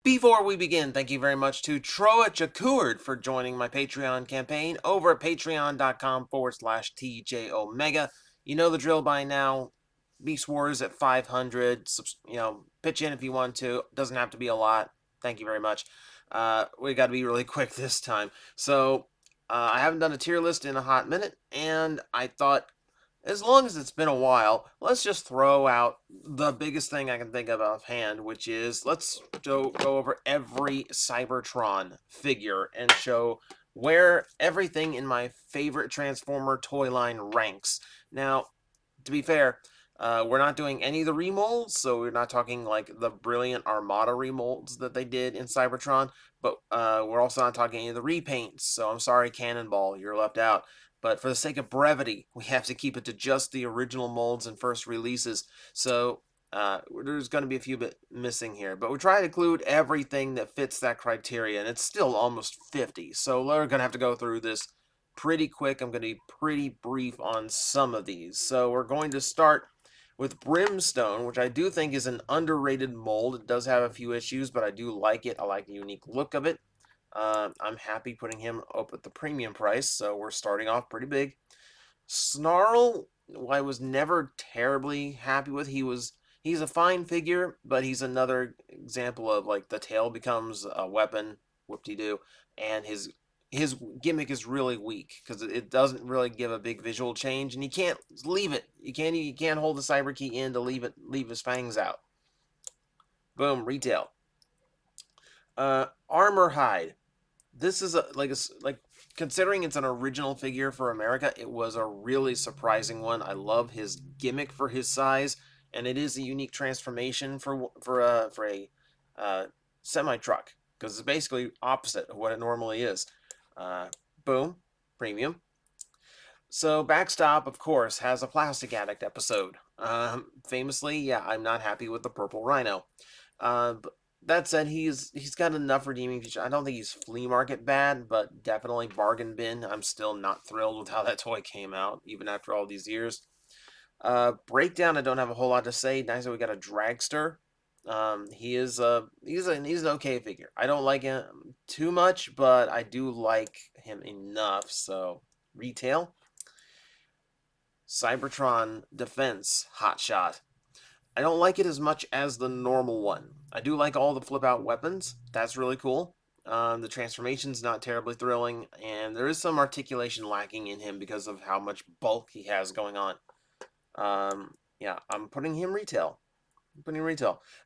Before we begin, thank you very much to Troa Chakoord for joining my Patreon campaign over at patreon.com/TJOmega. You know the drill by now. Beast Wars at 500. Pitch in if you want to. Doesn't have to be a lot. Thank you very much. We got to be really quick this time. I haven't done a tier list in a hot minute, and I thought as long as it's been a while, let's just throw out the biggest thing I can think of offhand, which is let's go over every Cybertron figure and show where everything in my favorite Transformer toy line ranks. Now, to be fair, we're not doing any of the remolds, so we're not talking like the brilliant Armada remolds that they did in Cybertron, but we're also not talking any of the repaints, so I'm sorry, Cannonball, you're left out. But for the sake of brevity, we have to keep it to just the original molds and first releases. So there's going to be a few bit missing here. But we try to include everything that fits that criteria, and it's still almost 50. So we're going to have to go through this pretty quick. I'm going to be pretty brief on some of these. So we're going to start with Brimstone, which I do think is an underrated mold. It does have a few issues, but I do like it. I like the unique look of it. I'm happy putting him up at the premium price, so we're starting off pretty big. Snarl, I was never terribly happy with. He's a fine figure, but he's another example of like the tail becomes a weapon, whoop-de-doo, and his gimmick is really weak because it doesn't really give a big visual change, and you can't leave it. You can't hold the cyber key in to leave his fangs out. Boom, retail. Armor hide. This is like considering it's an original figure for America, it was a really surprising one. I love his gimmick for his size, and it is a unique transformation for a semi truck because it's basically opposite of what it normally is. Uh, Boom, premium. So Backstop, of course, has a Plastic Addict episode. Famously, yeah, I'm not happy with the Purple Rhino. But that said, he's got enough redeeming features. I don't think he's flea market bad, but definitely bargain bin. I'm still not thrilled with how that toy came out, even after all these years. Breakdown, I don't have a whole lot to say. Nice that we got a dragster. He's an okay figure. I don't like him too much, but I do like him enough. So retail. Cybertron Defense Hotshot. I don't like it as much as the normal one. I do like all the flip out weapons. That's really cool. The transformation's not terribly thrilling, and there is some articulation lacking in him because of how much bulk he has going on. Yeah, I'm putting him retail.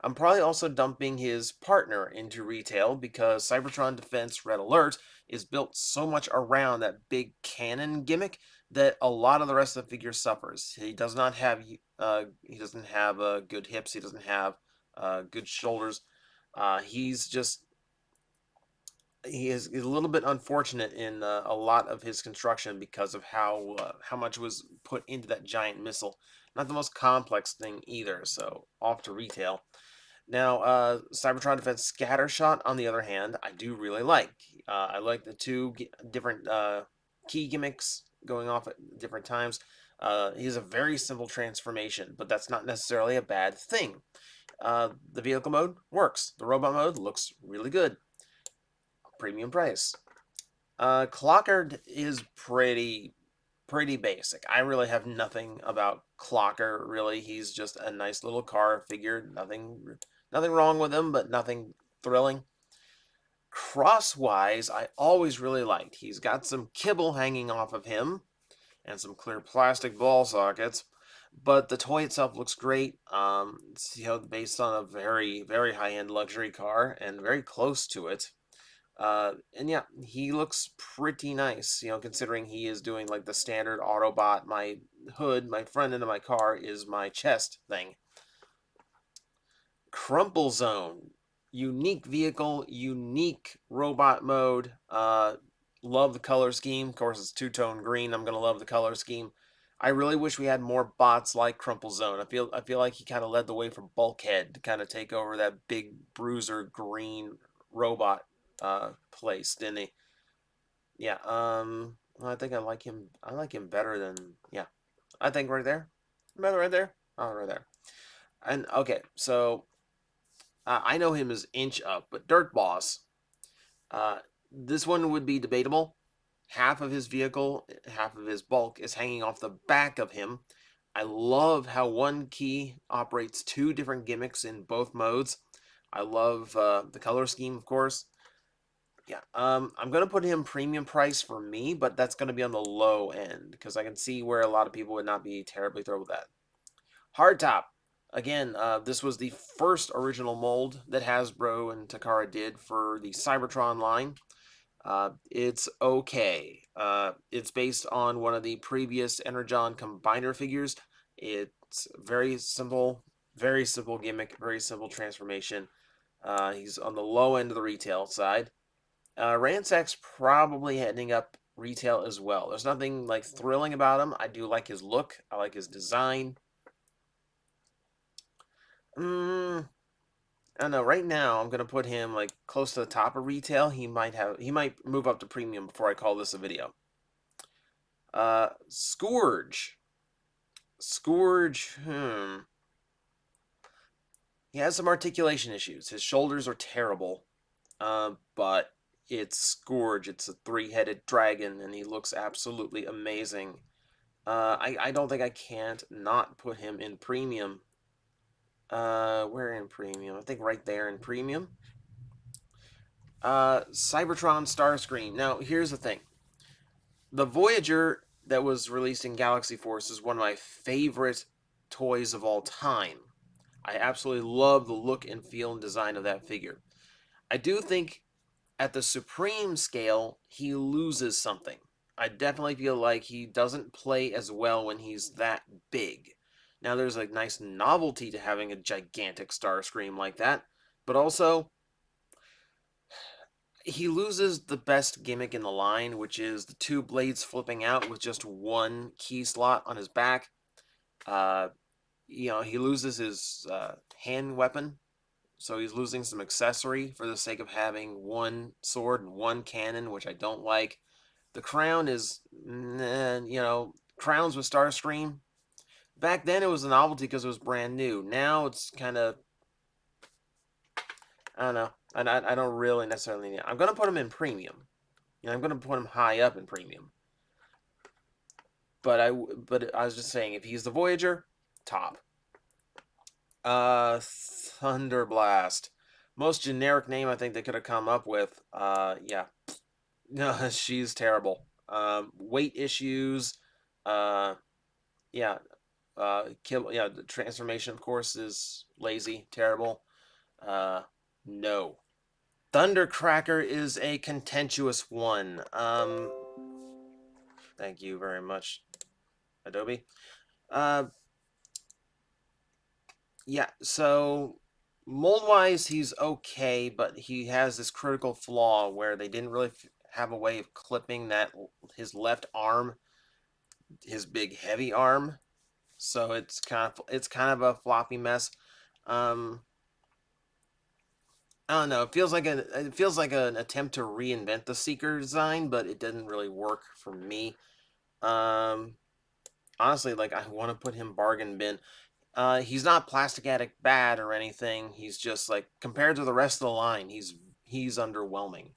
I'm probably also dumping his partner into retail because Cybertron Defense Red Alert is built so much around that big cannon gimmick that a lot of the rest of the figure suffers. He does not have good hips. He doesn't have good shoulders. He's just he is a little bit unfortunate in a lot of his construction because of how much was put into that giant missile. Not the most complex thing either. So off to retail. Now, Cybertron Defense Scattershot, on the other hand, I do really like. I like the two different key gimmicks going off at different times. He has a very simple transformation, but that's not necessarily a bad thing. The vehicle mode works. The robot mode looks really good. Premium price. Clockard is pretty basic. I really have nothing about Clocker, really. He's just a nice little car figure. Nothing wrong with him, but nothing thrilling. Crosswise, I always really liked. He's got some kibble hanging off of him and some clear plastic ball sockets, but the toy itself looks great. It's, based on a very high-end luxury car and very close to it. And yeah, he looks pretty nice, considering he is doing like the standard Autobot. My hood, my front end of my car is my chest thing. Crumple Zone. Unique vehicle, unique robot mode. Love the color scheme. Of course, it's two-tone green. I'm gonna love the color scheme. I really wish we had more bots like Crumple Zone. I feel like he kind of led the way for Bulkhead to kind of take over that big bruiser green robot place, didn't he? Yeah. I think I like him. I like him better than yeah. I think right there, better right there. Oh, right there. And okay, so I know him as Inch Up, but Dirt Boss. Uh, this one would be debatable. Half of his vehicle, half of his bulk is hanging off the back of him. I love how one key operates two different gimmicks in both modes. I love the color scheme, of course. Yeah, I'm gonna put him premium price for me, but that's gonna be on the low end because I can see where a lot of people would not be terribly thrilled with that. Hardtop. Again, this was the first original mold that Hasbro and Takara did for the Cybertron line. It's okay. It's based on one of the previous Energon Combiner figures. It's very simple gimmick, very simple transformation. He's on the low end of the retail side. Ransac's probably heading up retail as well. There's nothing like thrilling about him. I do like his look. I like his design. I don't know. Right now, I'm gonna put him like close to the top of retail. He might move up to premium before I call this a video. Scourge. Scourge. He has some articulation issues. His shoulders are terrible. But it's Scourge. It's a three-headed dragon, and he looks absolutely amazing. I don't think I can't not put him in premium. Where in premium? I think right there in premium. Cybertron Starscream. Now, here's the thing. The Voyager that was released in Galaxy Force is one of my favorite toys of all time. I absolutely love the look and feel and design of that figure. I do think at the Supreme scale, he loses something. I definitely feel like he doesn't play as well when he's that big. Now, there's a nice novelty to having a gigantic Starscream like that, but also, he loses the best gimmick in the line, which is the two blades flipping out with just one key slot on his back. He loses his hand weapon, so he's losing some accessory for the sake of having one sword and one cannon, which I don't like. The crown is, crowns with Starscream. Back then it was a novelty because it was brand new. Now it's kind of, I don't know. I don't really necessarily need it. I'm going to put him in premium. I'm going to put him high up in premium. But I was just saying, if he's the Voyager, top. Thunderblast. Most generic name I think they could have come up with. Yeah. No, she's terrible. Weight issues. Yeah. The transformation, of course, is lazy, terrible. No. Thundercracker is a contentious one. Thank you very much, Adobe. Yeah, so mold-wise, he's okay, but he has this critical flaw where they didn't really have a way of clipping his left arm, his big heavy arm. So it's kind of a floppy mess. I don't know. It feels like an attempt to reinvent the Seeker design, but it didn't really work for me. Honestly, like I want to put him bargain bin. He's not Plastic Addict bad or anything. He's just like compared to the rest of the line, he's underwhelming.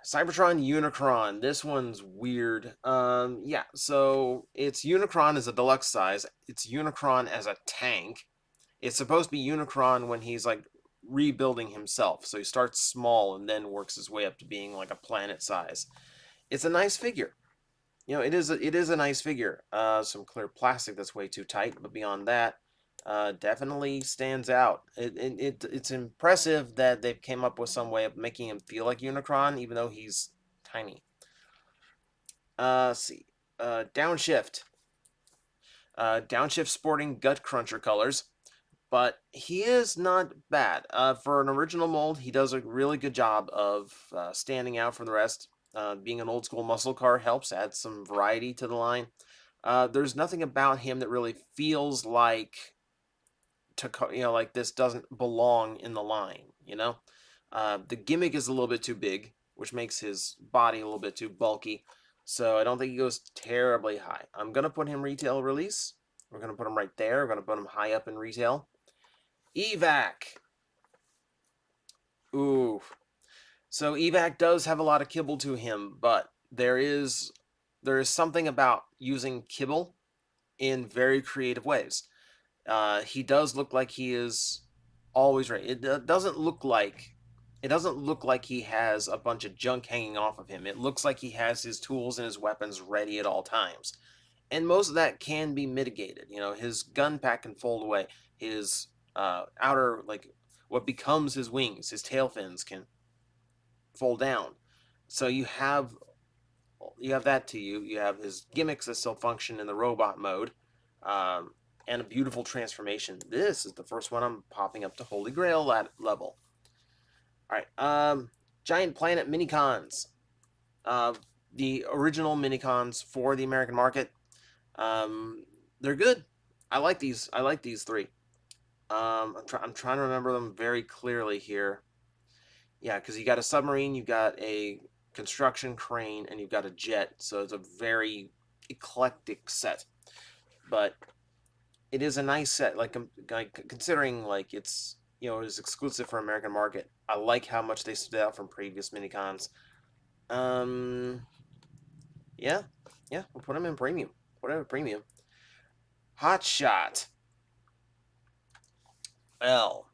Cybertron Unicron. This one's weird. Yeah, so it's Unicron as a deluxe size. It's Unicron as a tank. It's supposed to be Unicron when he's like rebuilding himself. So he starts small and then works his way up to being like a planet size. It's a nice figure. It is a nice figure. Some clear plastic that's way too tight, but beyond that, definitely stands out. It's impressive that they've came up with some way of making him feel like Unicron, even though he's tiny. Let's see. Downshift. Downshift sporting Gut Cruncher colors, but he is not bad. For an original mold, he does a really good job of standing out from the rest. Being an old school muscle car helps add some variety to the line. There's nothing about him that really feels like like this doesn't belong in the line. The gimmick is a little bit too big, which makes his body a little bit too bulky. So I don't think he goes terribly high. I'm gonna put him retail release. We're gonna put him right there. We're gonna put him high up in retail. Evac. Ooh. So evac does have a lot of kibble to him, but there is something about using kibble in very creative ways. He does look like he is always ready. It doesn't look like he has a bunch of junk hanging off of him. It looks like he has his tools and his weapons ready at all times. And most of that can be mitigated. His gun pack can fold away. His outer, like, what becomes his wings, his tail fins can fold down. So you have that to you. You have his gimmicks that still function in the robot mode, and a beautiful transformation. This is the first one I'm popping up to Holy Grail level. All right, Giant Planet Minicons. Uh, the original Minicons for the American market. They're good. I like these. I like these three. I'm trying to remember them very clearly here. Yeah, because you got a submarine, you've got a construction crane, and you've got a jet. So it's a very eclectic set. But it is a nice set. Like considering like it's exclusive for American market. I like how much they stood out from previous minicons. Um, yeah, yeah, we'll put them in premium. Whatever premium. Hot Shot. Well,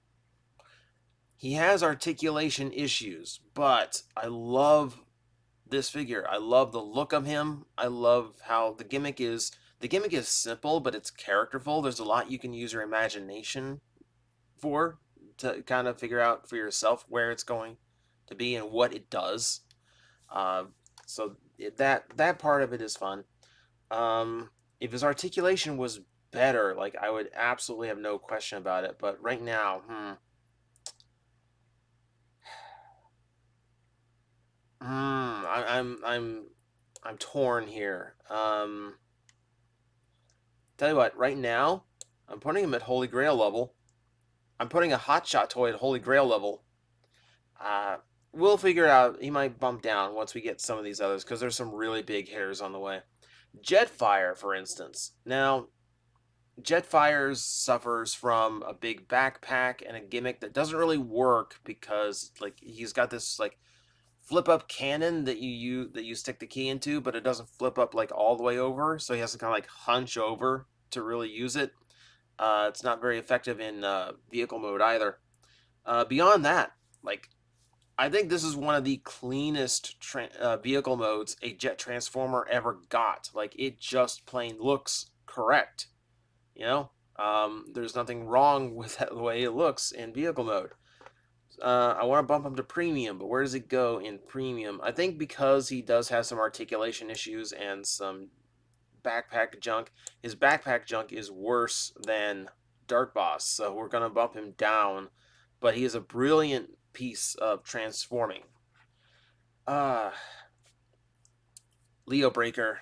he has articulation issues, but I love this figure. I love the look of him. I love how the gimmick is. The gimmick is simple, but it's characterful. There's a lot you can use your imagination for to kind of figure out for yourself where it's going to be and what it does. Uh, so that part of it is fun. If his articulation was better, like I would absolutely have no question about it. But right now, I'm torn here. Tell you what, right now, I'm putting him at Holy Grail level. I'm putting a Hotshot toy at Holy Grail level. Uh, we'll figure it out. He might bump down once we get some of these others because there's some really big hairs on the way. Jetfire, for instance. Now, Jetfire suffers from a big backpack and a gimmick that doesn't really work because like he's got this like flip up cannon that you stick the key into, but it doesn't flip up like all the way over, so he has to kind of like hunch over to really use it. It's not very effective in vehicle mode either. Beyond that, like I think this is one of the cleanest vehicle modes a jet transformer ever got. Like it just plain looks correct. You know, there's nothing wrong with the way it looks in vehicle mode. I want to bump him to premium, but where does it go in premium? I think because he does have some articulation issues and some backpack junk, his backpack junk is worse than Dark Boss, so we're going to bump him down. But he is a brilliant piece of transforming. Uh, Leo Breaker.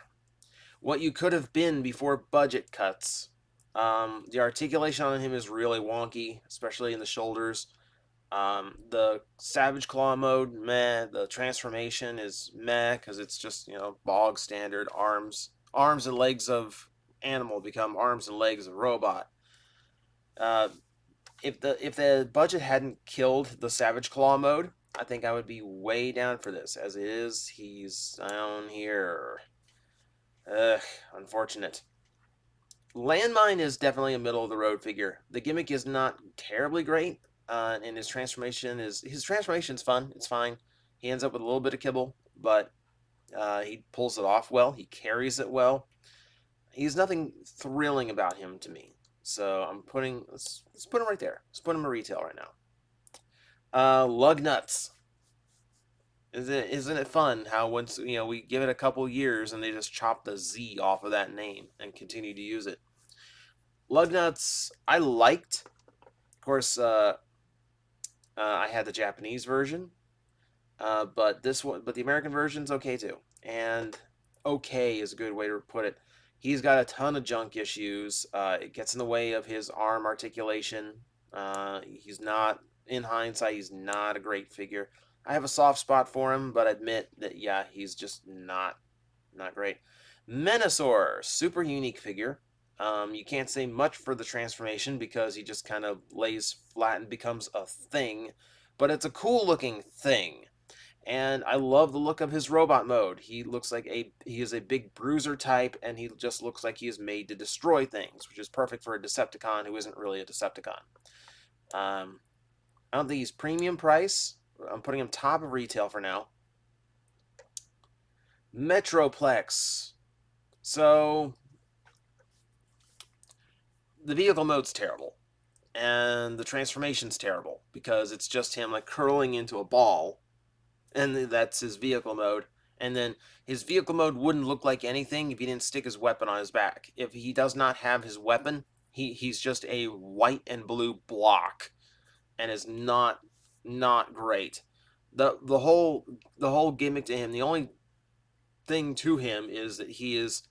What you could have been before budget cuts. The articulation on him is really wonky, especially in the shoulders. The Savage Claw mode, meh. The transformation is meh because it's just bog standard arms and legs of animal become arms and legs of robot. Uh, if the budget hadn't killed the Savage Claw mode, I think I would be way down for this. As it is, he's down here. Ugh, unfortunate. Landmine is definitely a middle of the road figure. The gimmick is not terribly great, and his transformation's fun. It's fine. He ends up with a little bit of kibble, but he pulls it off well. He carries it well. He's nothing thrilling about him to me. So let's put him right there. Let's put him in retail right now. Lug nuts. Isn't it fun how once we give it a couple years and they just chop the Z off of that name and continue to use it. Lugnuts I liked. Of course, I had the Japanese version, but the American version's okay too. And okay is a good way to put it. He's got a ton of junk issues. It gets in the way of his arm articulation. He's not, in hindsight, he's not a great figure. I have a soft spot for him, but admit that yeah, he's just not great. Menasaur, super unique figure. You can't say much for the transformation because he just kind of lays flat and becomes a thing. but it's a cool looking thing. And I love the look of his robot mode. He looks like he is a big bruiser type, and he just looks like he is made to destroy things, which is perfect for a Decepticon who isn't really a Decepticon. Um, I don't think he's premium price. I'm putting him top of retail for now. Metroplex. So the vehicle mode's terrible, and the transformation's terrible because it's just him like curling into a ball, and that's his vehicle mode. And then his vehicle mode wouldn't look like anything if he didn't stick his weapon on his back. If he does not have his weapon, he's just a white and blue block, and is not great. The whole gimmick to him, the only thing to him is that he is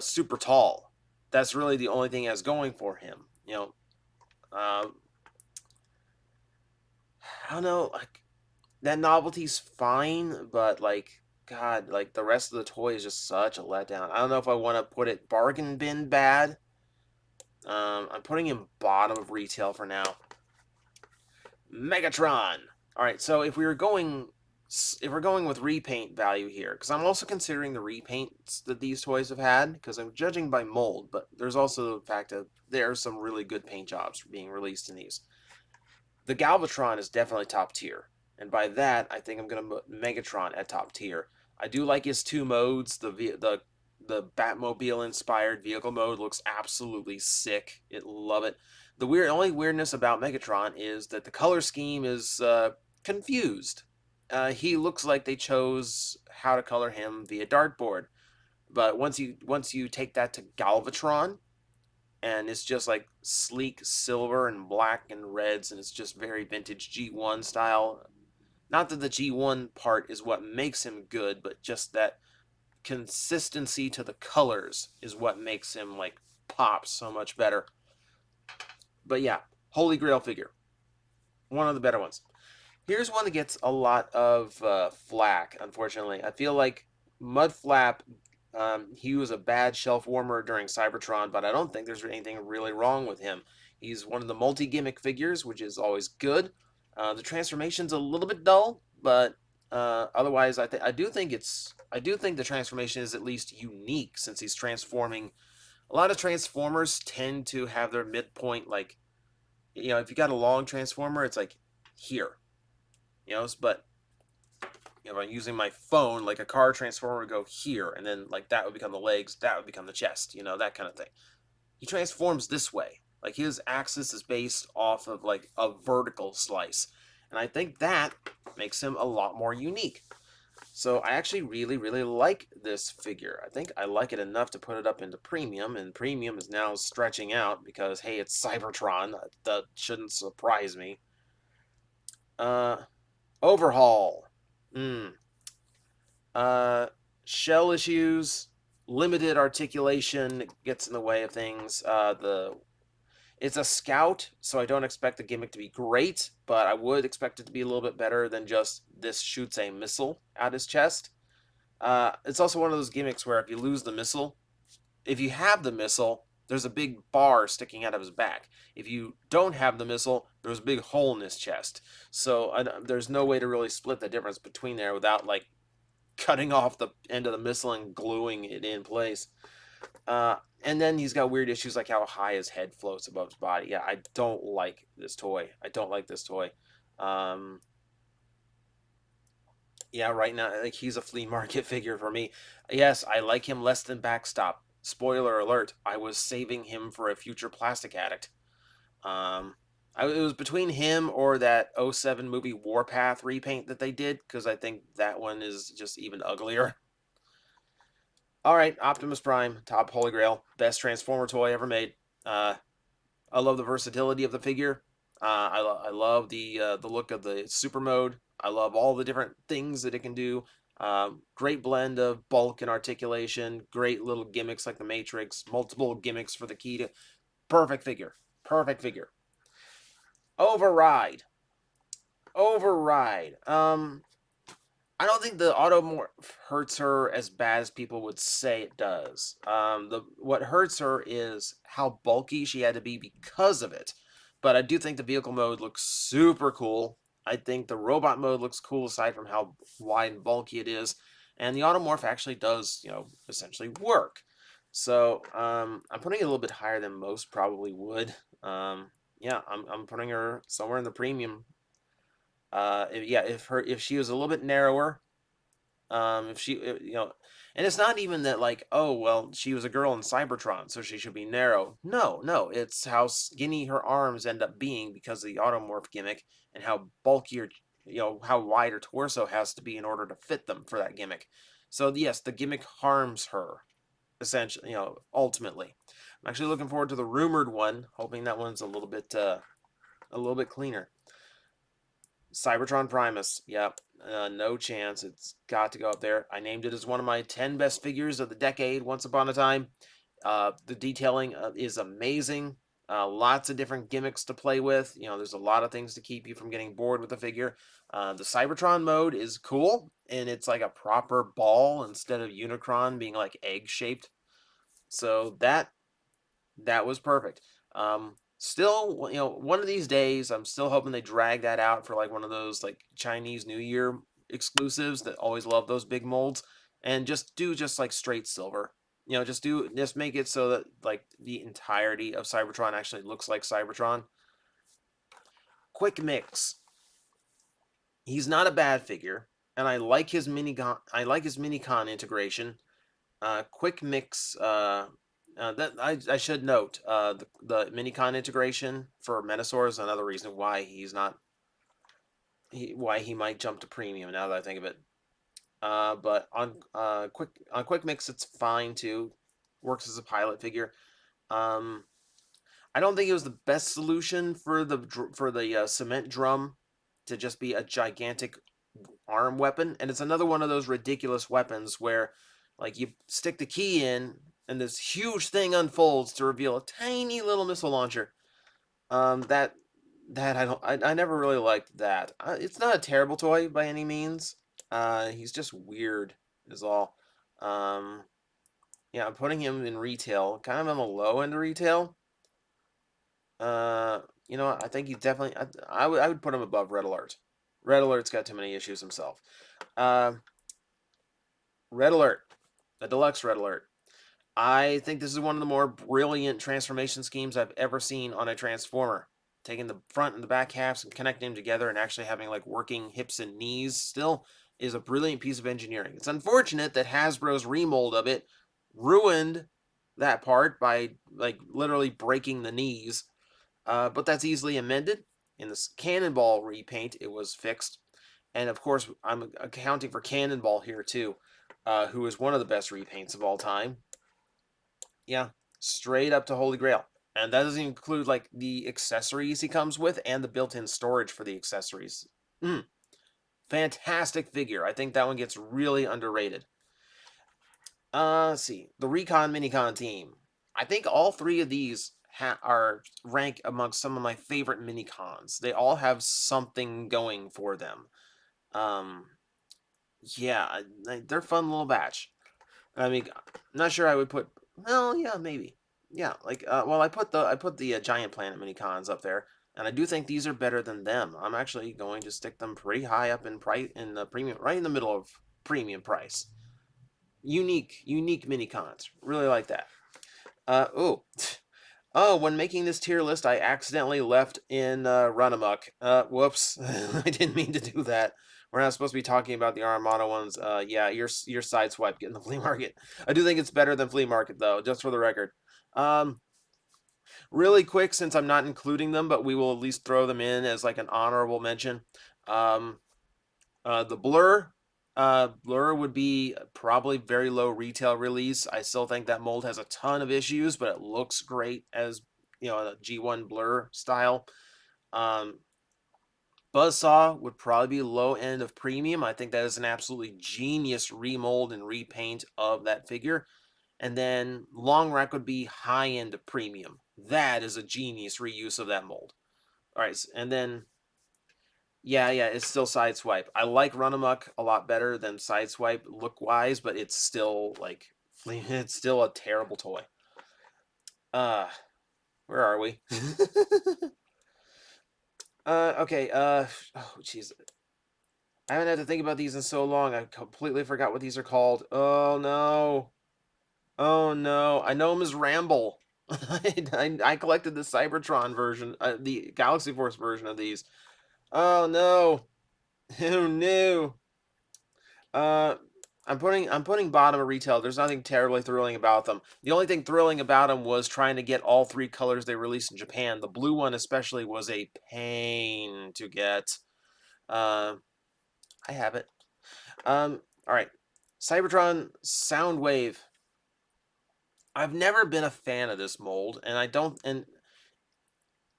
super tall. That's really the only thing he has going for him. Uh, I don't know, like that novelty's fine, but like God, like the rest of the toy is just such a letdown. I don't know if I want to put it bargain bin bad. I'm putting him bottom of retail for now. Megatron. All right, so if we're going with repaint value here, because I'm also considering the repaints that these toys have had, because I'm judging by mold, but there's also the fact that there are some really good paint jobs being released in these. The Galvatron is definitely top tier, and by that I think I'm gonna put Megatron at top tier. I do like his two modes. The Batmobile inspired vehicle mode looks absolutely sick. Love it. The only weirdness about Megatron is that the color scheme is confused. He looks like they chose how to color him via dartboard, but once you take that to Galvatron, and it's just like sleek silver and black and reds, and it's just very vintage G1 style. Not that the G1 part is what makes him good, but just that consistency to the colors is what makes him like pop so much better. But yeah, Holy Grail figure, one of the better ones. Here's one that gets a lot of flack, unfortunately. I feel like Mudflap, he was a bad shelf warmer during Cybertron, but I don't think there's anything really wrong with him. He's one of the multi-gimmick figures, which is always good. The transformation's a little bit dull, but otherwise, I do think the transformation is at least unique, since he's transforming. A lot of Transformers tend to have their midpoint like, if you got a long Transformer, it's like here. But if I'm using my phone, like a car transformer would go here, and then like that would become the legs, that would become the chest, that kind of thing. He transforms this way. Like his axis is based off of like a vertical slice. And I think that makes him a lot more unique. So I actually really, really like this figure. I think I like it enough to put it up into premium, and premium is now stretching out because, hey, it's Cybertron. That shouldn't surprise me. Overhaul. Shell issues, limited articulation gets in the way of things. It's a scout, so I don't expect the gimmick to be great, but I would expect it to be a little bit better than just this shoots a missile out his chest. It's also one of those gimmicks where if you lose the missile, if you have the missile, there's a big bar sticking out of his back. If you don't have the missile, there's a big hole in his chest. So there's no way to really split the difference between there without like cutting off the end of the missile and gluing it in place. And then he's got weird issues like how high his head floats above his body. Yeah, I don't like this toy. Yeah, right now, like he's a flea market figure for me. Yes, I like him less than Backstop. Spoiler alert, I was saving him for a future Plastic Addict. It was between him or that '07 movie Warpath repaint that they did, because I think that one is just even uglier. All right, Optimus Prime, top Holy Grail, best Transformer toy ever made. I love the versatility of the figure. I love the look of the super mode. I love all the different things that it can do. Great blend of bulk and articulation. Great little gimmicks like the Matrix. Multiple gimmicks for the key to. Perfect figure. Perfect figure. Override. I don't think the automorph hurts her as bad as people would say it does. What hurts her is how bulky she had to be because of it. But I do think the vehicle mode looks super cool. I think the robot mode looks cool aside from how wide and bulky it is, and the automorph actually does, essentially work. So I'm putting it a little bit higher than most probably would. Yeah, I'm putting her somewhere in the premium. Yeah, if she was a little bit narrower, if she, and it's not even that like, oh well, she was a girl in Cybertron, so she should be narrow. No, no, it's how skinny her arms end up being because of the automorph gimmick, and how bulky or how wide her torso has to be in order to fit them for that gimmick. So yes, the gimmick harms her essentially, ultimately. I'm actually looking forward to the rumored one, hoping that one's a little bit cleaner. Cybertron Primus. Yep. No chance. It's got to go up there. I named it as one of my 10 best figures of the decade once upon a time. The detailing is amazing. Lots of different gimmicks to play with. There's a lot of things to keep you from getting bored with the figure. The Cybertron mode is cool, and it's like a proper ball instead of Unicron being like egg-shaped. So that was perfect. Still, one of these days, I'm still hoping they drag that out for like one of those like Chinese New Year exclusives that always love those big molds, and just do just like straight silver. Just make it so that like the entirety of Cybertron actually looks like Cybertron. Quick Mix. He's not a bad figure, and I like his mini-con integration. Quick Mix. That I should note, the mini-con integration for Menasaur is another reason why he's not why he might jump to premium. Now that I think of it, but on Quick Mix it's fine too. Works as a pilot figure. Um, I don't think it was the best solution for the cement drum to just be a gigantic arm weapon, and it's another one of those ridiculous weapons where like you stick the key in and this huge thing unfolds to reveal a tiny little missile launcher. That I never really liked that. It's not a terrible toy by any means. He's just weird is all. Um, yeah, I'm putting him in retail, kind of on the low end of retail. I think he's definitely. I would put him above Red Alert. Red Alert's got too many issues himself. Uh, Red Alert, the deluxe Red Alert. I think this is one of the more brilliant transformation schemes I've ever seen on a Transformer. Taking the front and the back halves and connecting them together and actually having like working hips and knees still is a brilliant piece of engineering. It's unfortunate that Hasbro's remold of it ruined that part by like literally breaking the knees. But that's easily amended. In this Cannonball repaint, it was fixed. And of course, I'm accounting for Cannonball here too, who is one of the best repaints of all time. Yeah, straight up to Holy Grail. And that doesn't include like the accessories he comes with and the built-in storage for the accessories. Fantastic figure. I think that one gets really underrated. Let's see. The Recon Minicon team. I think all three of these are rank amongst some of my favorite minicons. They all have something going for them. Um, yeah, they're fun little batch. I mean, not sure I would put. Well, yeah, maybe. Yeah, like well, I put the Giant Planet minicons up there, and I do think these are better than them. I'm actually going to stick them pretty high up in price in the premium, right in the middle of premium price. Unique minicons. Really like that. Oh, oh, when making this tier list, I accidentally left in Run Amok. Whoops, I didn't mean to do that. We're not supposed to be talking about the Armada ones. Yeah, your sideswipe getting the flea market. I do think it's better than flea market though, just for the record. Um, really quick, since I'm not including them, but we will at least throw them in as like an honorable mention. Um, the Blur would be probably very low retail release. I still think that mold has a ton of issues, but it looks great as a G1 Blur style. Um, Buzzsaw would probably be low end of premium. I think that is an absolutely genius remold and repaint of that figure. And then Long Rack would be high end of premium. That is a genius reuse of that mold. All right, and then yeah, it's still Sideswipe. I like Run Amok a lot better than Sideswipe look-wise, but it's still like it's still a terrible toy. Uh, where are we? Okay, oh, jeez. I haven't had to think about these in so long. I completely forgot what these are called. Oh, no. Oh, no. I know him as Ramble. I collected the Cybertron version, the Galaxy Force version of these. Oh, no. Who knew? Uh, I'm putting bottom of retail. There's nothing terribly thrilling about them. The only thing thrilling about them was trying to get all three colors they released in Japan. The blue one especially was a pain to get. Uh, I have it. All right. Cybertron Soundwave. I've never been a fan of this mold, and I don't. And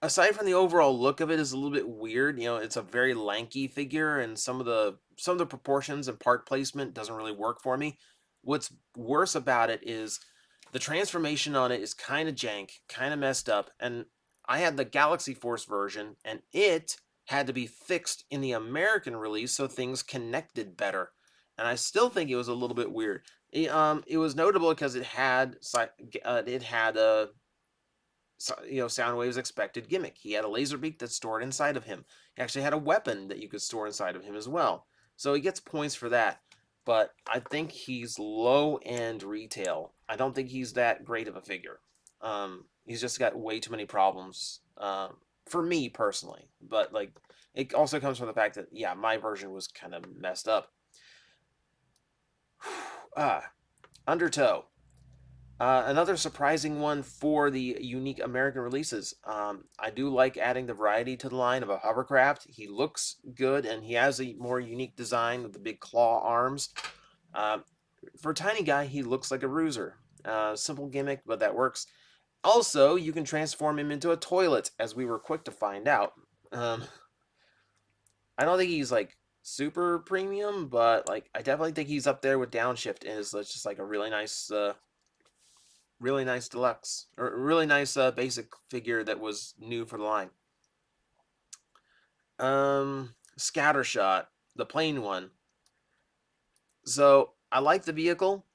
aside from the overall look of it is a little bit weird. You know, it's a very lanky figure, and some of the proportions and part placement doesn't really work for me. What's worse about it is the transformation on it is kind of jank, kind of messed up, and I had the Galaxy Force version, and it had to be fixed in the American release so things connected better. And I still think it was a little bit weird. It was notable because it had a Soundwave's expected gimmick. He had a laser beak that's stored inside of him. He actually had a weapon that you could store inside of him as well. So he gets points for that. But I think he's low end retail. I don't think he's that great of a figure. He's just got way too many problems for me personally. But like, it also comes from the fact that yeah, my version was kind of messed up. Undertow. Another surprising one for the unique American releases. I do like adding the variety to the line of a hovercraft. He looks good, and he has a more unique design with the big claw arms. Uh, for a tiny guy, he looks like a bruiser. Simple gimmick, but that works. Also, you can transform him into a toilet, as we were quick to find out. Um, I don't think he's like super premium, but like I definitely think he's up there with Downshift, and is just like a really nice deluxe or really nice basic figure that was new for the line. Scattershot, the plain one. So I like the vehicle.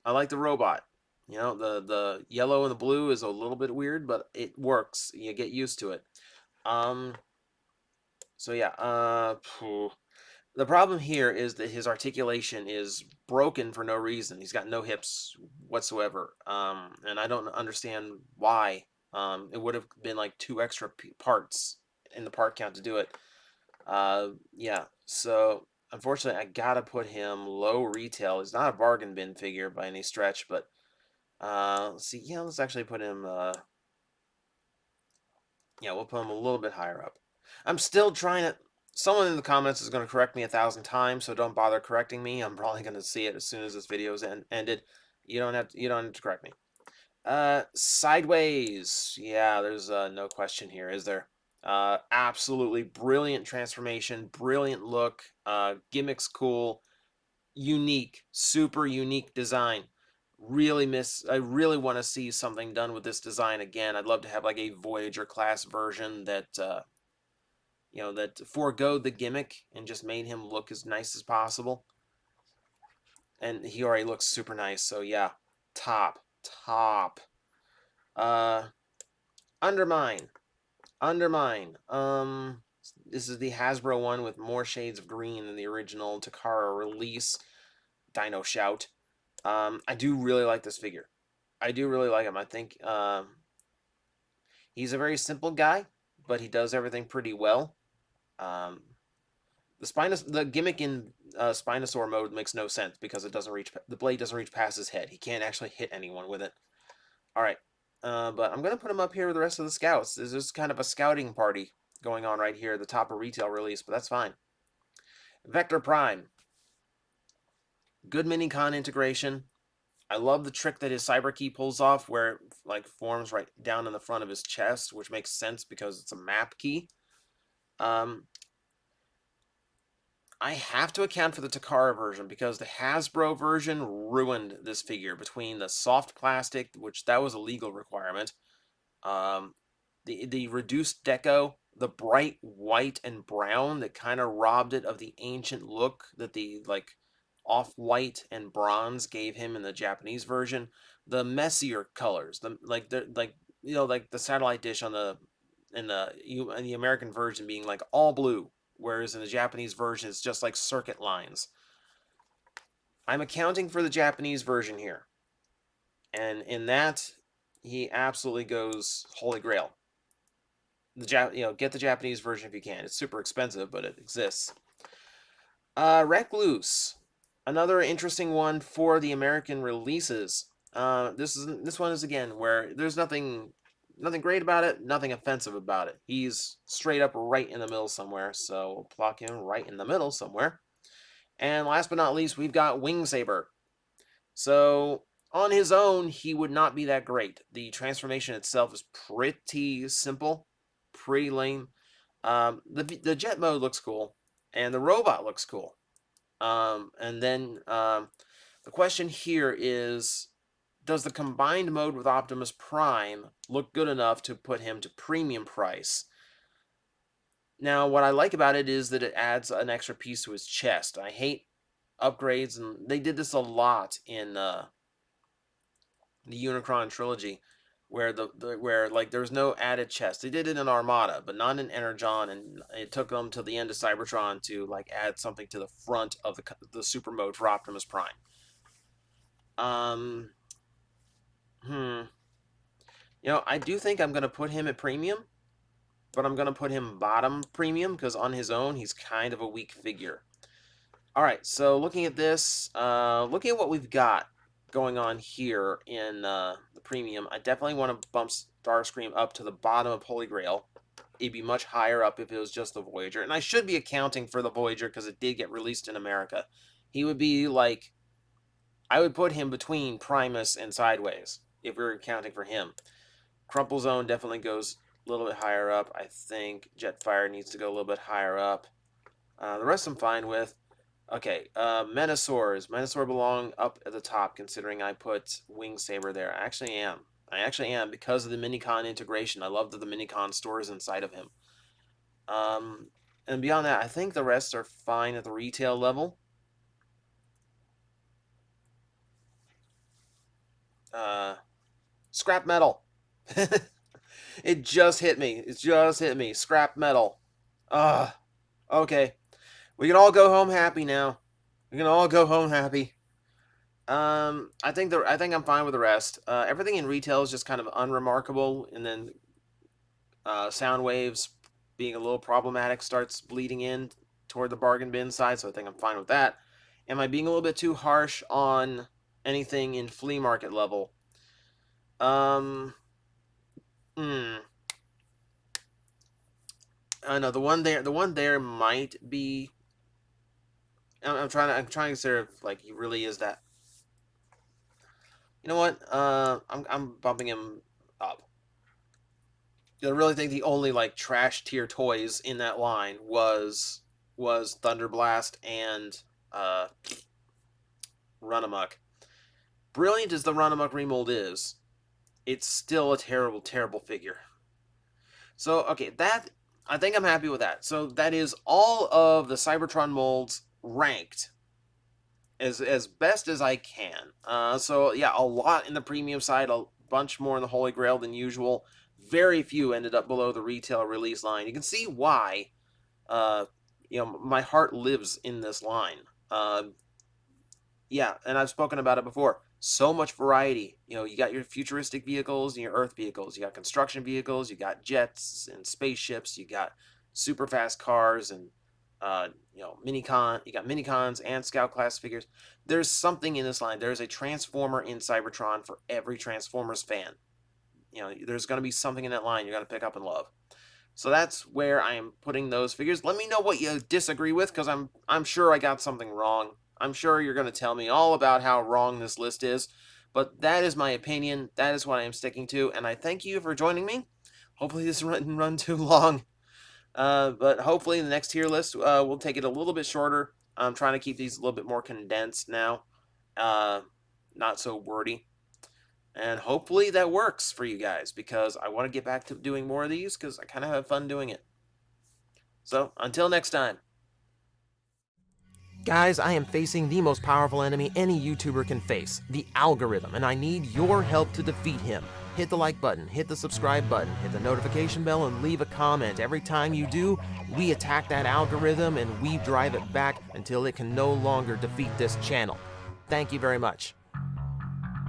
I like the robot. You know, the yellow and the blue is a little bit weird, but it works. You get used to it. Um. So yeah. The problem here is that his articulation is broken for no reason. He's got no hips whatsoever, and I don't understand why. It would have been like two extra parts in the part count to do it. Yeah, so unfortunately, I gotta put him low retail. He's not a bargain bin figure by any stretch, but let's see. Yeah, let's actually put him. Yeah, we'll put him a little bit higher up. I'm still trying to. Someone in the comments is going to correct me 1,000 times, so don't bother correcting me. I'm probably going to see it as soon as this video is ended. You don't have to correct me. Sideways. Yeah, there's no question here, is there? Absolutely brilliant transformation, brilliant look, gimmicks cool, unique, super unique design. I really want to see something done with this design again. I'd love to have like a Voyager class version that that foregoed the gimmick and just made him look as nice as possible. And he already looks super nice, so yeah, top. Uh, Undermine, Undermine. This is the Hasbro one with more shades of green than the original Takara release. Dino Shout. I do really like this figure. I do really like him. I think he's a very simple guy, but he does everything pretty well. Um, the gimmick in Spinosaur mode makes no sense because the blade doesn't reach past his head. He can't actually hit anyone with it. All right, but I'm gonna put him up here with the rest of the scouts. There's just kind of a scouting party going on right here at the top of retail release, but that's fine. Vector Prime, good minicon integration. I love the trick that his cyber key pulls off, where it like forms right down in the front of his chest, which makes sense because it's a map key. Um, I have to account for the Takara version because the Hasbro version ruined this figure between the soft plastic, which that was a legal requirement, um, the reduced deco, the bright white and brown that kind of robbed it of the ancient look that the like off-white and bronze gave him in the Japanese version. The messier colors, the like the like like the satellite dish on the and the American version being like all blue, whereas in the Japanese version it's just like circuit lines. I'm accounting for the Japanese version here, and in that he absolutely goes Holy Grail. Get the Japanese version if you can. It's super expensive, but it exists. Recluse, another interesting one for the American releases. This one is again where there's nothing great about it, nothing offensive about it. He's straight up right in the middle somewhere, so we'll plug him right in the middle somewhere. And last but not least, we've got Wingsaber. So on his own, he would not be that great. The transformation itself is pretty simple, pretty lame. The jet mode looks cool, and the robot looks cool. And then the question here is, does the combined mode with Optimus Prime look good enough to put him to premium price? Now, what I like about it is that it adds an extra piece to his chest. I hate upgrades, and they did this a lot in the Unicron trilogy, where where like there's no added chest. They did it in Armada, but not in Energon, and it took them to the end of Cybertron to like add something to the front of the super mode for Optimus Prime. I do think I'm gonna put him at premium, but I'm gonna put him bottom premium because on his own he's kind of a weak figure. All right, so looking at this, looking at what we've got going on here in the premium, I definitely want to bump Starscream up to the bottom of Holy Grail. It'd be much higher up if it was just the Voyager, and I should be accounting for the Voyager because it did get released in America. He would be like, I would put him between Primus and Sideways if we were accounting for him. Crumple Zone definitely goes a little bit higher up. I think Jetfire needs to go a little bit higher up. The rest I'm fine with. Okay, Menasaur belong up at the top, considering I put Wingsaber there. I actually am, because of the Minicon integration. I love that the Minicon stores inside of him. And beyond that, I think the rest are fine at the retail level. Scrap metal. It just hit me. Scrap metal. Okay. We can all go home happy now. I think I'm fine with the rest. Everything in retail is just kind of unremarkable, and then sound waves being a little problematic starts bleeding in toward the bargain bin side, so I think I'm fine with that. Am I being a little bit too harsh on anything in flea market level? I know the one there might be. I'm trying to consider if like he really is that. You know what? I'm bumping him up. I really think the only like trash tier toys in that line was Thunderblast and Runamuck. Brilliant as the Runamuck remold is, it's still a terrible, terrible figure. So okay, I think I'm happy with that. So that is all of the Cybertron molds ranked as best as I can. So yeah, a lot in the premium side, a bunch more in the Holy Grail than usual. Very few ended up below the retail release line. You can see why. My heart lives in this line. Yeah, and I've spoken about it before. So much variety. You got your futuristic vehicles and your Earth vehicles. You got construction vehicles. You got jets and spaceships. You got super fast cars and you got minicons and scout class figures. There's something in this line. There's a Transformer in Cybertron for every Transformers fan. There's going to be something in that line you're going to pick up and love. So that's where I am putting those figures. Let me know what you disagree with, because I'm sure I got something wrong. I'm sure you're going to tell me all about how wrong this list is, but that is my opinion. That is what I am sticking to, and I thank you for joining me. Hopefully this didn't run too long, but hopefully the next tier list will take it a little bit shorter. I'm trying to keep these a little bit more condensed now, not so wordy, and hopefully that works for you guys, because I want to get back to doing more of these because I kind of have fun doing it. So until next time. Guys, I am facing the most powerful enemy any YouTuber can face, the algorithm, and I need your help to defeat him. Hit the like button, hit the subscribe button, hit the notification bell, and leave a comment. Every time you do, we attack that algorithm and we drive it back until it can no longer defeat this channel. Thank you very much.